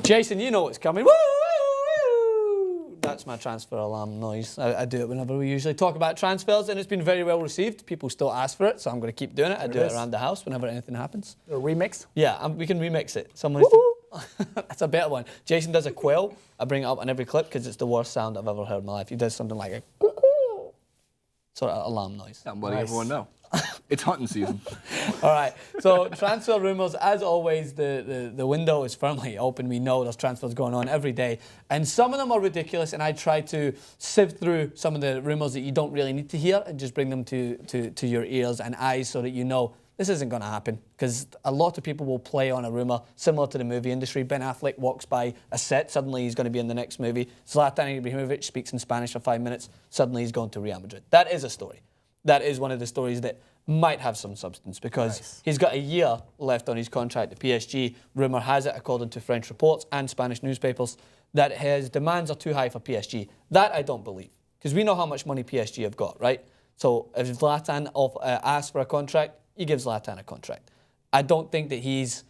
Jason, you know what's coming. Woo, woo, woo. That's my transfer alarm noise. I do it whenever we usually talk about transfers, and it's been very well received. People still ask for it, so I'm going to keep doing it. I do it around the house whenever anything happens. A remix? Yeah, we can remix it. That's a better one. Jason does a quail. I bring it up on every clip because it's the worst sound I've ever heard in my life. He does something like a sort of alarm noise. I'm letting everyone know. It's hunting season. All right, so transfer rumours, as always, the window is firmly open. We know there's transfers going on every day, and some of them are ridiculous, and I try to sift through some of the rumours that you don't really need to hear and just bring them to your ears and eyes so that you know this isn't going to happen, because a lot of people will play on a rumour similar to the movie industry. Ben Affleck walks by a set, suddenly he's going to be in the next movie. Zlatan Ibrahimovic speaks in Spanish for 5 minutes, suddenly he's going to Real Madrid. That is a story. That is one of the stories that might have some substance, because he's got a year left on his contract at PSG. Rumour has it, according to French reports and Spanish newspapers, that his demands are too high for PSG. That I don't believe, because we know how much money PSG have got, right? So if Zlatan asks for a contract, you give Zlatan a contract. I don't think that he's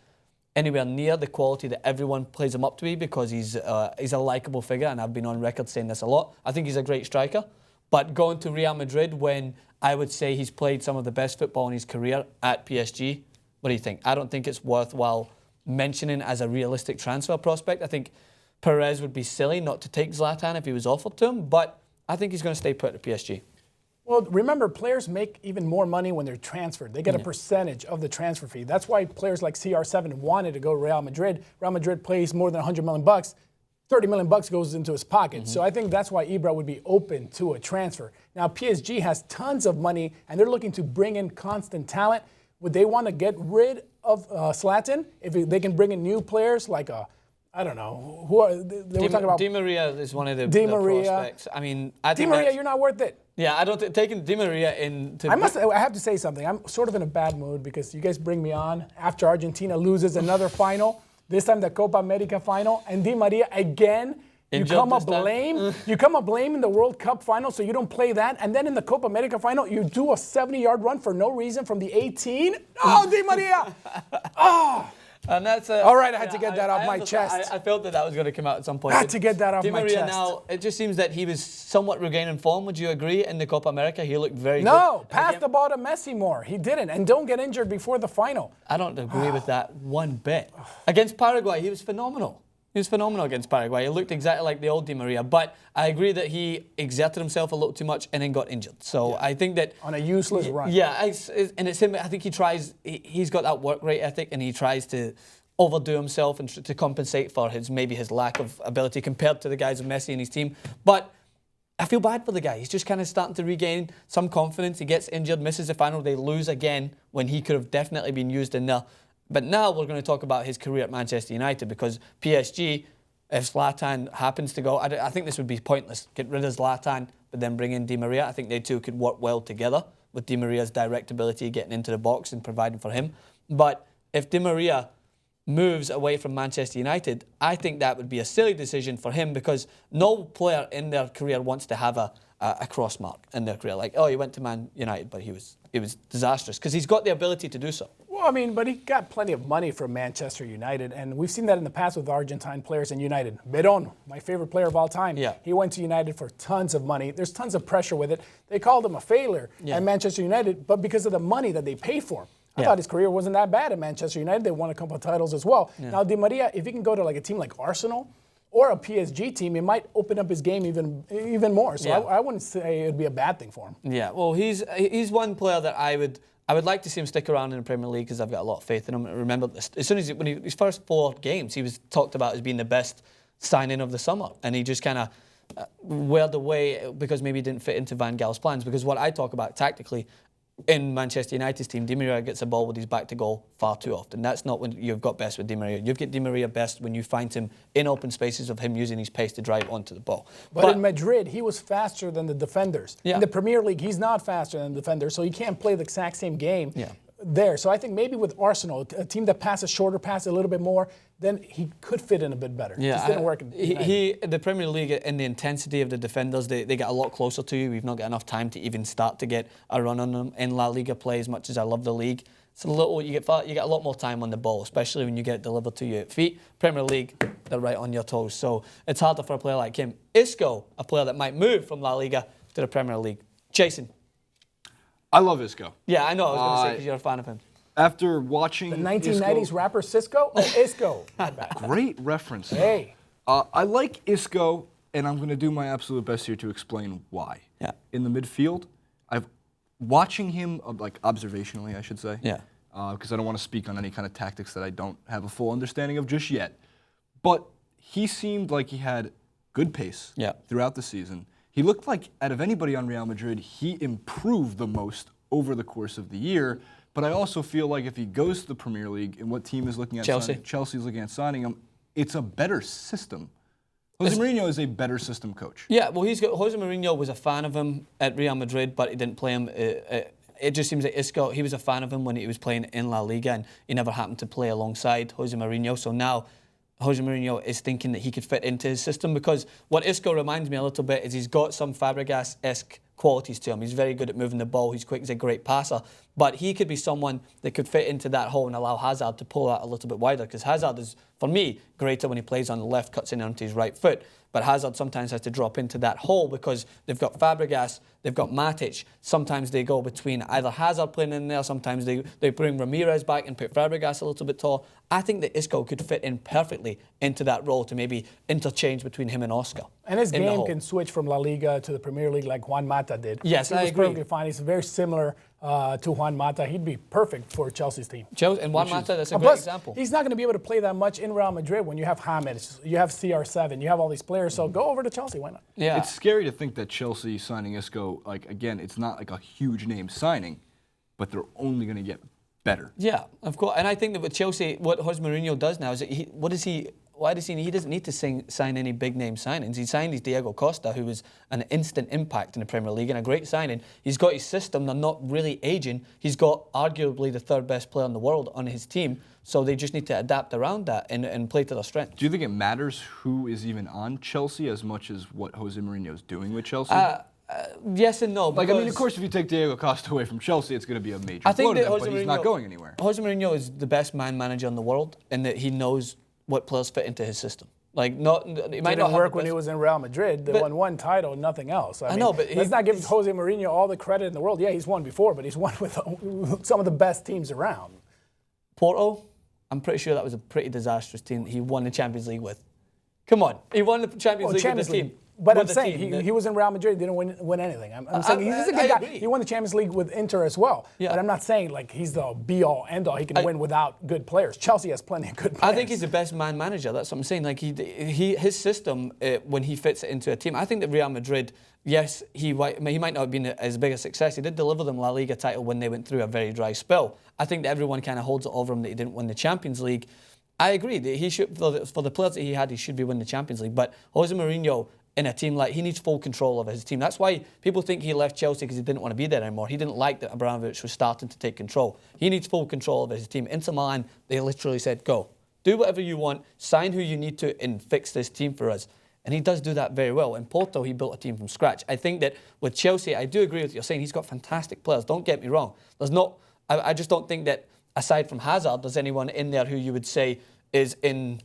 anywhere near the quality that everyone plays him up to be, because he's a likeable figure, and I've been on record saying this a lot. I think he's a great striker, but going to Real Madrid when I would say he's played some of the best football in his career at PSG, what do you think? I don't think it's worthwhile mentioning as a realistic transfer prospect. I think Perez would be silly not to take Zlatan if he was offered to him, but I think he's going to stay put at PSG. Well, remember, players make even more money when they're transferred. They get a percentage of the transfer fee. That's why players like CR7 wanted to go to Real Madrid. Real Madrid pays more than $100 million. $30 million goes into his pocket. So I think that's why Ibra would be open to a transfer. Now, PSG has tons of money, and they're looking to bring in constant talent. Would they want to get rid of Zlatan if they can bring in new players like I don't know, who are they were talking about? DiMaria is one of the prospects. I mean, I think DiMaria, you're not worth it. Yeah, I don't think taking DiMaria into. I have to say something. I'm sort of in a bad mood because you guys bring me on after Argentina loses another final. This time the Copa America final, and DiMaria again. You come up blame in the World Cup final, so you don't play that, and then in the Copa America final, you do a 70-yard run for no reason from the 18. Oh, DiMaria! Oh. And that's all right. I had to get that off my chest. I felt that was going to come out at some point. I had to get that off my chest. Now, it just seems that he was somewhat regaining form. Would you agree? In the Copa America, he looked very good. No, pass the ball to Messi more. He didn't, and don't get injured before the final. I don't agree with that one bit. Against Paraguay, he was phenomenal. He was phenomenal against Paraguay. He looked exactly like the old Di Maria, but I agree that he exerted himself a little too much and then got injured. So I think that on a useless run. Yeah, and it's him. I think he tries. He's got that work rate ethic, and he tries to overdo himself and to compensate for maybe his lack of ability compared to the guys of Messi and his team. But I feel bad for the guy. He's just kind of starting to regain some confidence. He gets injured, misses the final. They lose again when he could have definitely been used in there. But now we're going to talk about his career at Manchester United, because PSG, if Zlatan happens to go, I think this would be pointless. Get rid of Zlatan, but then bring in Di Maria. I think they two could work well together with Di Maria's direct ability getting into the box and providing for him. But if Di Maria moves away from Manchester United, I think that would be a silly decision for him, because no player in their career wants to have a cross mark in their career. Like, oh, he went to Man United, but he was disastrous, because he's got the ability to do so. Well, I mean, but he got plenty of money from Manchester United, and we've seen that in the past with Argentine players in United. Verón, my favorite player of all time. Yeah. He went to United for tons of money. There's tons of pressure with it. They called him a failure at Manchester United, but because of the money that they paid for him. I thought his career wasn't that bad at Manchester United. They won a couple of titles as well. Now, Di Maria, if he can go to like a team like Arsenal or a PSG team, it might open up his game even more. So I wouldn't say it would be a bad thing for him. Yeah, well, he's one player that I would like to see him stick around in the Premier League, because I've got a lot of faith in him. Remember, as soon as his first 4 games, he was talked about as being the best signing of the summer, and he just kind of weared away because maybe he didn't fit into Van Gaal's plans. Because what I talk about tactically in Manchester United's team, Di Maria gets a ball with his back to goal far too often. That's not when you've got best with Di Maria. You get Di Maria best when you find him in open spaces of him using his pace to drive onto the ball. But in Madrid, he was faster than the defenders. Yeah. In the Premier League, he's not faster than the defenders, so he can't play the exact same game there. So I think maybe with Arsenal, a team that passes shorter, passes a little bit more, then he could fit in a bit better. Yeah, it didn't work. The Premier League, in the intensity of the defenders, they get a lot closer to you. We've not got enough time to even start to get a run on them. In La Liga play, as much as I love the league, It's a little, you get a lot more time on the ball, especially when you get it delivered to your feet. Premier League, they're right on your toes. So it's harder for a player like him. Isco, a player that might move from La Liga to the Premier League. Jason. I love Isco. Yeah, I know. I was going to say because you're a fan of him. After watching The 1990s Isco, rapper Cisco? Oh, Isco. My bad. great reference. Hey. I like Isco, and I'm going to do my absolute best here to explain why. Yeah. In the midfield, watching him, like observationally, I should say. Yeah. Because I don't want to speak on any kind of tactics that I don't have a full understanding of just yet. But he seemed like he had good pace throughout the season. He looked like, out of anybody on Real Madrid, he improved the most over the course of the year. But I also feel like if he goes to the Premier League and what team is looking at Chelsea's looking at signing him, it's a better system. Jose Mourinho is a better system coach. Yeah, well, Jose Mourinho was a fan of him at Real Madrid, but he didn't play him. It just seems that Isco, he was a fan of him when he was playing in La Liga, and he never happened to play alongside Jose Mourinho. So now Jose Mourinho is thinking that he could fit into his system, because what Isco reminds me a little bit is he's got some Fabregas-esque qualities to him. He's very good at moving the ball. He's quick. He's a great passer. But he could be someone that could fit into that hole and allow Hazard to pull out a little bit wider, because Hazard is, for me, greater when he plays on the left, cuts in onto his right foot. But Hazard sometimes has to drop into that hole because they've got Fabregas, they've got Matic. Sometimes they go between either Hazard playing in there, sometimes they bring Ramirez back and put Fabregas a little bit tall. I think that Isco could fit in perfectly into that role to maybe interchange between him and Oscar. And his game can switch from La Liga to the Premier League like Juan Mata did. Yes, I agree. He was perfectly fine. He's very similar to Juan Mata. He'd be perfect for Chelsea's team. And Juan Mata, that's a great example. He's not going to be able to play that much in Real Madrid when you have James, you have CR7, you have all these players. So go over to Chelsea. Why not? Yeah. It's scary to think that Chelsea signing Isco, like, again, it's not like a huge name signing, but they're only going to get better. Yeah, of course. And I think that with Chelsea, what Jose Mourinho does now is that why does he doesn't need to sign any big name signings. He signed his Diego Costa, who was an instant impact in the Premier League and a great signing. He's got his system. They're not really aging. He's got arguably the third best player in the world on his team. So they just need to adapt around that and play to their strength. Do you think it matters who is even on Chelsea as much as what Jose Mourinho is doing with Chelsea? Yes and no. Like, I mean, of course, if you take Diego Costa away from Chelsea, it's going to be a major blow to them, but he's not going anywhere. Jose Mourinho is the best man manager in the world in that he knows what players fit into his system. Like, it might not work when he was in Real Madrid. They won one title, nothing else. I know, but let's not give Jose Mourinho all the credit in the world. Yeah, he's won before, but he's won with some of the best teams around. Porto, I'm pretty sure that was a pretty disastrous team that he won the Champions League with. Come on, he won the Champions League with the team. But I'm saying he was in Real Madrid, didn't win anything. I'm saying he's a good guy. Agree. He won the Champions League with Inter as well. Yeah. But I'm not saying like he's the be-all, end-all. He can win without good players. Chelsea has plenty of good players. I think he's the best man manager. That's what I'm saying. Like his system, when he fits it into a team. I think that Real Madrid, yes, he might not have been as big a success. He did deliver them La Liga title when they went through a very dry spell. I think that everyone kind of holds it over him that he didn't win the Champions League. I agree that he should, for the players that he had, he should be winning the Champions League. But Jose Mourinho, in a team he needs full control of his team. That's why people think he left Chelsea because he didn't want to be there anymore. He didn't like that Abramovich was starting to take control. He needs full control of his team. Inter Milan, they literally said, go. Do whatever you want, sign who you need to, and fix this team for us. And he does do that very well. In Porto, he built a team from scratch. I think that with Chelsea, I do agree with what you're saying. He's got fantastic players. Don't get me wrong. I just don't think that, aside from Hazard, there's anyone in there who you would say is in...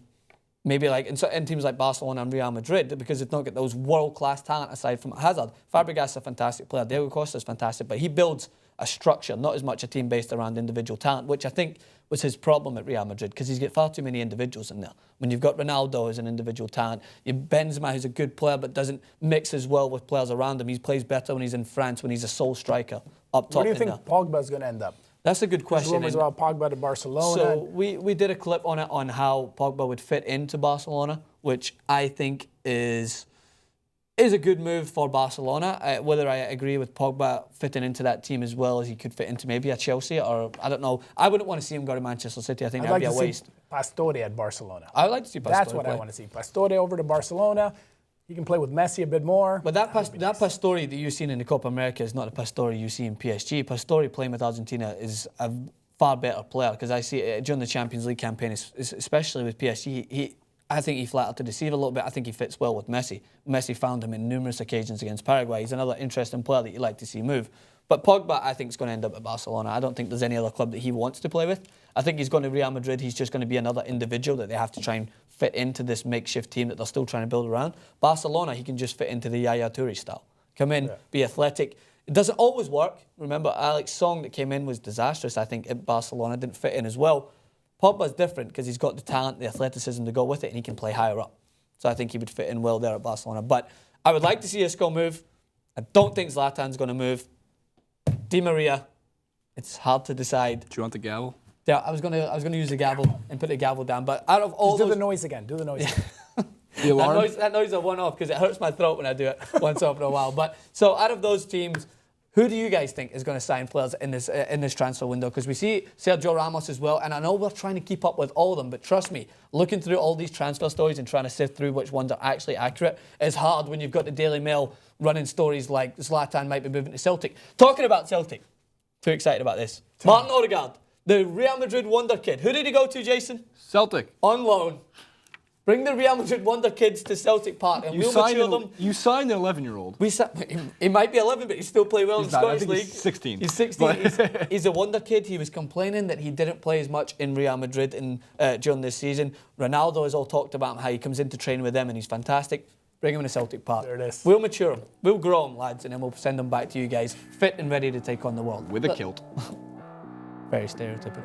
Maybe like in teams like Barcelona and Real Madrid, because they've not got those world-class talent aside from Hazard. Fabregas is a fantastic player. Diego Costa is fantastic, but he builds a structure, not as much a team based around individual talent, which I think was his problem at Real Madrid, because he's got far too many individuals in there. When you've got Ronaldo as an individual talent, you have Benzema, who's a good player but doesn't mix as well with players around him. He plays better when he's in France, when he's a sole striker up top. Where do you think Pogba's going to end up? That's a good question. There's rumors about Pogba to Barcelona. So we did a clip on it on how Pogba would fit into Barcelona, which I think is a good move for Barcelona. Whether I agree with Pogba fitting into that team as well as he could fit into maybe a Chelsea, or I don't know. I wouldn't want to see him go to Manchester City. I think that would be a waste. Pastore at Barcelona. I would like to see Pastore. That's what I want to see. Pastore over to Barcelona. He can play with Messi a bit more. But that Pastore that you've seen in the Copa America is not the Pastore you see in PSG. Pastore playing with Argentina is a far better player, because I see it during the Champions League campaign, especially with PSG. I think he flattered to deceive a little bit. I think he fits well with Messi. Messi found him in numerous occasions against Paraguay. He's another interesting player that you like to see move. But Pogba, I think, is going to end up at Barcelona. I don't think there's any other club that he wants to play with. I think he's going to Real Madrid. He's just going to be another individual that they have to try and fit into this makeshift team that they're still trying to build around. Barcelona, he can just fit into the Yaya Toure style. Come in, be athletic. It doesn't always work. Remember, Alex Song that came in was disastrous, I think, at Barcelona. Didn't fit in as well. Pogba's different because he's got the talent, the athleticism to go with it, and he can play higher up. So I think he would fit in well there at Barcelona. But I would like to see Isco move. I don't think Zlatan's going to move. DiMaria, it's hard to decide. Do you want the gavel? Yeah, I was gonna use the gavel and put the gavel down. But out of all Just do the noise again. Do the noise again. The alarm? That noise is a one-off because it hurts my throat when I do it once over a while. But so out of those teams, who do you guys think is going to sign players in this transfer window? Because we see Sergio Ramos as well, and I know we're trying to keep up with all of them, but trust me, looking through all these transfer stories and trying to sift through which ones are actually accurate is hard when you've got the Daily Mail running stories like Zlatan might be moving to Celtic. Talking about Celtic, too excited about this. Martin Odegaard, the Real Madrid wonder kid. Who did he go to, Jason? Celtic. On loan. Bring the Real Madrid wonder kids to Celtic Park and we'll mature them. You signed an 11-year-old. He might be 11, but he still play well in the Scottish League. He's 16. He's 16. He's a wonder kid. He was complaining that he didn't play as much in Real Madrid during this season. Ronaldo has all talked about how he comes into training with them and he's fantastic. Bring him to Celtic Park. There it is. We'll mature him. We'll grow him, lads, and then we'll send him back to you guys, fit and ready to take on the world. With a kilt. Very stereotypical.